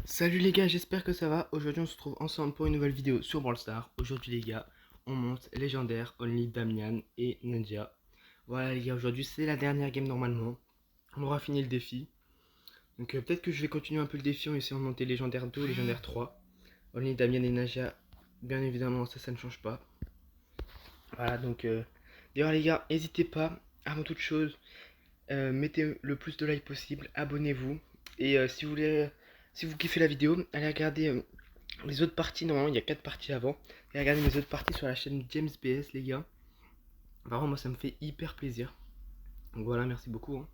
Salut les gars, j'espère que ça va. Aujourd'hui on se retrouve ensemble pour une nouvelle vidéo sur Brawl Stars. Aujourd'hui les gars, on monte légendaire, Only, Damian et Nadia. Voilà les gars, aujourd'hui c'est la dernière game normalement. On aura fini le défi. Donc peut-être que je vais continuer un peu le défi en essayant de monter légendaire 2 ou légendaire 3. Only, Damian et Nadia, bien évidemment ça ne change pas. Voilà donc d'ailleurs les gars, n'hésitez pas, avant toute chose, mettez le plus de likes possible, abonnez-vous. Et si vous kiffez la vidéo, allez regarder les autres parties. Normalement il y a 4 parties avant. Et regardez mes autres parties sur la chaîne James BS les gars. Vraiment moi ça me fait hyper plaisir. Donc voilà, merci beaucoup hein.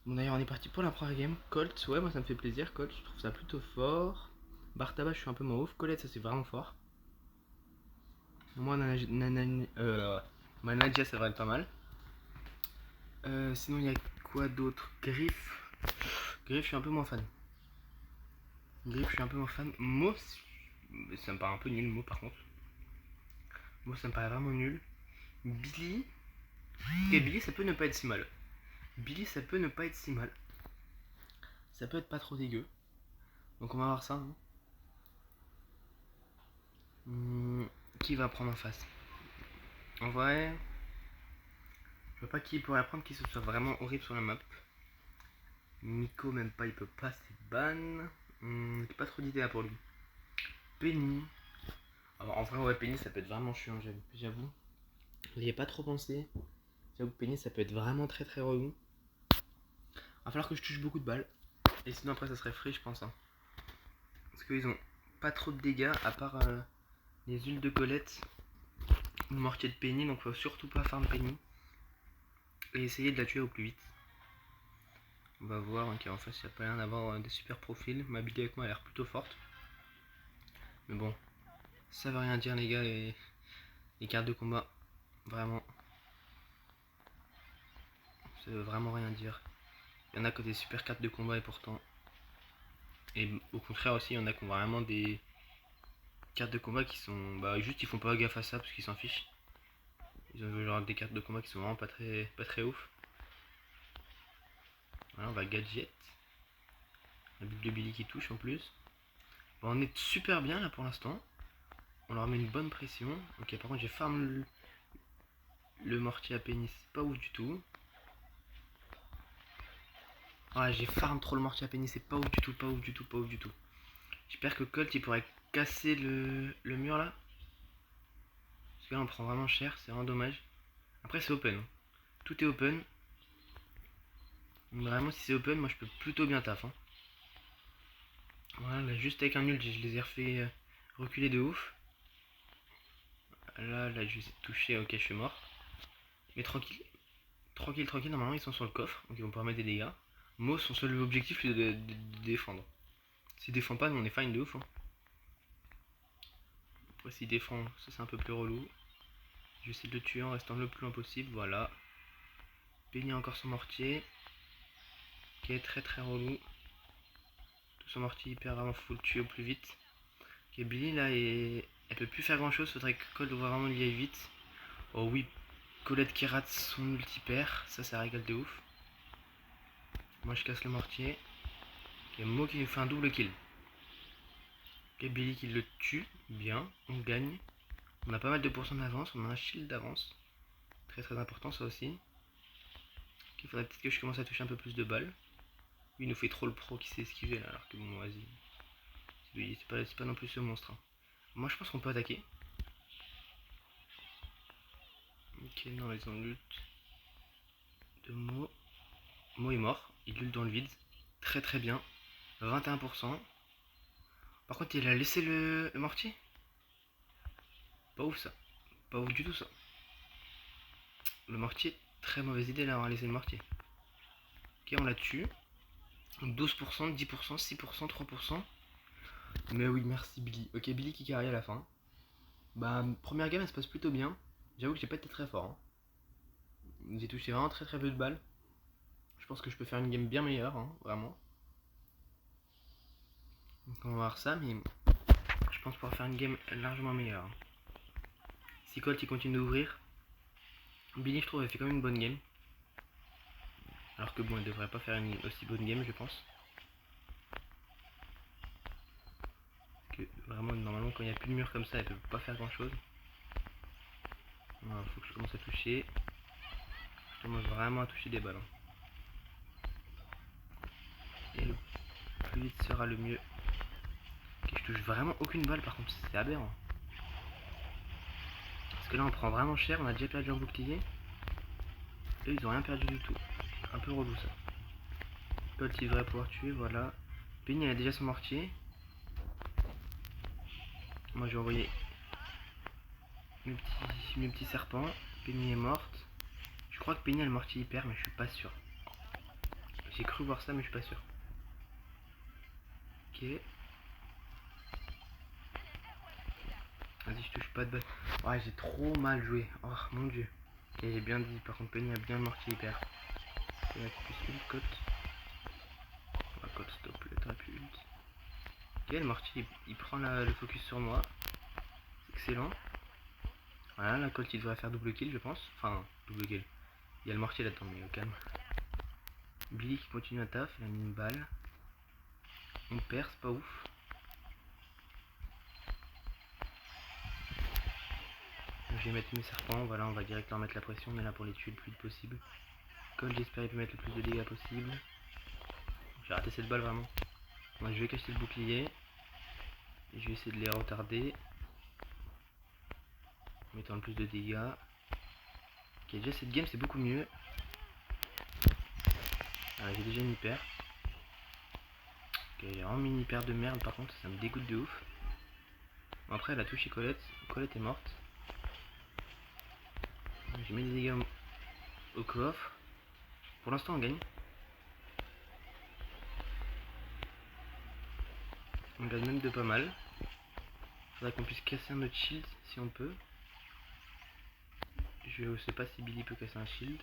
Bon d'ailleurs on est parti pour la première game. Colt, ouais moi ça me fait plaisir. Colt, je trouve ça plutôt fort. Bartaba je suis un peu moins ouf. Colette ça c'est vraiment fort. Moi Manadia ça va être pas mal. Sinon il y a quoi d'autre? Griff. Griff je suis un peu moins fan. Griff je suis un peu moins fan. Mo ça me paraît un peu nul. Mo par contre. Mo ça me paraît vraiment nul. Billy. Ok, Billy ça peut ne pas être si mal. Billy ça peut ne pas être si mal. Ça peut être pas trop dégueu. Donc on va voir ça hein. Qui va prendre en face? En vrai, je vois pas qui pourrait prendre qui se soit vraiment horrible sur la map. Nico même pas, il peut pas, c'est ban. Pas trop d'idées là pour lui. Penny. Alors, en vrai ouais Penny ça peut être vraiment chiant, j'avoue. J'y ai pas trop pensé. J'avoue que Penny ça peut être vraiment très très relou. Va falloir que je touche beaucoup de balles. Et sinon après ça serait free je pense hein. Parce qu'ils ont pas trop de dégâts à part les huiles de Colette. Le mortier de Penny, donc faut surtout pas farm Penny. Et essayer de la tuer au plus vite. On va voir, ok en face il n'y a pas l'air d'avoir des super profils. Ma build avec moi a l'air plutôt forte. Mais bon, ça veut rien dire les gars, les cartes de combat. Vraiment. Ça veut vraiment rien dire. Il y en a que des super cartes de combat et pourtant. Et au contraire aussi, il y en a qui ont vraiment des cartes de combat qui sont. Bah juste ils font pas gaffe à ça parce qu'ils s'en fichent. Ils ont genre des cartes de combat qui sont vraiment pas très ouf. Voilà, on va gadget. La build de Billy qui touche en plus. Bon, on est super bien là pour l'instant. On leur met une bonne pression. Ok, par contre j'ai farm le mortier à pénis, c'est pas ouf du tout. Ouais, j'ai farm trop le mortier à pénis, c'est pas ouf du tout, pas ouf du tout, pas ouf du tout. J'espère que Colt il pourrait casser le mur là. Parce que là on prend vraiment cher, c'est vraiment dommage. Après c'est open. Tout est open. Vraiment si c'est open, moi je peux plutôt bien taf. Hein. Voilà, là, juste avec un nul, je les ai refait reculer de ouf. Là, je les ai touchés, ok je suis mort. Mais tranquille. Tranquille, normalement ils sont sur le coffre, donc ils vont pouvoir mettre des dégâts. Mo, son seul objectif c'est de défendre. S'il défend pas, nous on est fine de ouf. Hein. Après s'il défend, ça c'est un peu plus relou. Je vais essayer de le tuer en restant le plus loin possible, voilà. Penny encore son mortier. Qui est très relou. Tout son mortier hyper vraiment faut le tuer au plus vite. Ok, Billy là elle peut plus faire grand chose, faudrait que Colt voit vraiment lui aille vite. Oh oui, Colette qui rate son multipaire, ça régale de ouf. Moi je casse le mortier. Ok, Mo qui nous fait un double kill. Ok, Billy qui le tue, bien, on gagne. On a pas mal de pourcents d'avance, on a un shield d'avance. Très important ça aussi. Ok, il faudrait peut-être que je commence à toucher un peu plus de balles. Lui il nous fait trop le pro qui s'est esquivé là, alors que bon vas-y. C'est pas non plus ce monstre. Hein. Moi je pense qu'on peut attaquer. Ok, non ils ont l'ult de Mo. Mo est mort, il ult dans le vide. Très bien. 21%. Par contre il a laissé le mortier. Pas ouf ça. Pas ouf du tout ça. Le mortier, très mauvaise idée d'avoir laissé le mortier. Ok, on la tue. 12%, 10%, 6%, 3%. Mais oui, merci Billy. Ok, Billy qui carry à la fin. Bah, première game, elle se passe plutôt bien. J'avoue que j'ai pas été très fort. Hein. J'ai touché vraiment très peu de balles. Je pense que je peux faire une game bien meilleure, hein, vraiment. Donc on va voir ça, mais je pense pouvoir faire une game largement meilleure. Si Colt il continue d'ouvrir, Billy je trouve elle fait quand même une bonne game. Alors que bon, elle devrait pas faire une aussi bonne game je pense. Vraiment, normalement, quand il n'y a plus de mur comme ça, elle peut pas faire grand chose. Voilà, faut que je commence à toucher. Je commence vraiment à toucher des ballons. Et le plus vite sera le mieux. Ok, je touche vraiment aucune balle, par contre, c'est aberrant. Parce que là, on prend vraiment cher, on a déjà perdu un bouclier. Eux, ils ont rien perdu du tout. Un peu relou ça. Colt, il devrait pouvoir tuer, voilà. Penny, elle a déjà son mortier. Moi, je vais envoyer mes petits serpents. Penny est morte. Je crois que Penny a le mortier hyper, mais je suis pas sûr. J'ai cru voir ça, mais je suis pas sûr. Ok. Vas-y, je touche pas de balle. Ouais, j'ai trop mal joué. Oh mon dieu. Ok, j'ai bien dit. Par contre, Penny a bien le mortier hyper. Je vais mettre plus une Colt. Ah, Colt, s'il te plaît, t'aurais pu ult. Ok, le mortier, il prend le focus sur moi. C'est excellent. Voilà, la Colt, il devrait faire double kill, je pense. Enfin, double kill. Il y a le mortier là-dedans, mais au calme. Billy qui continue à taf, il a mis une balle. On perd, c'est pas ouf. Je vais mettre mes serpents, voilà, on va directement mettre la pression, on est là pour les tuer le plus vite possible. Comme j'espère, il peut mettre le plus de dégâts possible. J'ai raté cette balle vraiment. Moi, je vais cacher le bouclier. Et je vais essayer de les retarder. En mettant le plus de dégâts. Ok, déjà cette game c'est beaucoup mieux. Ah, j'ai déjà une hyper. Ok, j'ai vraiment mis une hyper de merde par contre, ça me dégoûte de ouf. Bon, après elle a touché Colette. Colette est morte. J'ai mis des dégâts au coffre. Pour l'instant on gagne. On gagne même de pas mal. Faudrait qu'on puisse casser un autre shield si on peut. Je sais pas si Billy peut casser un shield.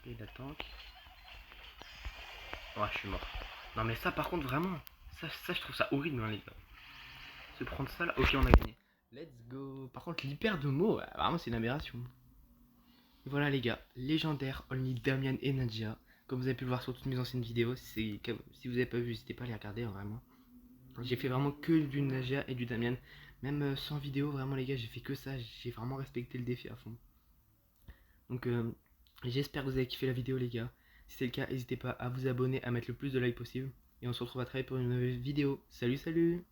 Et il a tank. Oh, je suis mort. Non mais ça par contre vraiment, ça je trouve ça horrible hein, les gars. Se prendre ça là, ok on a gagné. Let's go. Par contre l'hyper de mots, vraiment c'est une aberration. Et voilà les gars, légendaire, Only Damian et Nadia. Comme vous avez pu le voir sur toutes mes anciennes vidéos, si vous n'avez pas vu, n'hésitez pas à les regarder hein, vraiment. J'ai fait vraiment que du Nadia et du Damian. Même sans vidéo, vraiment les gars, j'ai fait que ça. J'ai vraiment respecté le défi à fond. Donc j'espère que vous avez kiffé la vidéo les gars. Si c'est le cas, n'hésitez pas à vous abonner, à mettre le plus de likes possible. Et on se retrouve à très vite pour une nouvelle vidéo. Salut salut.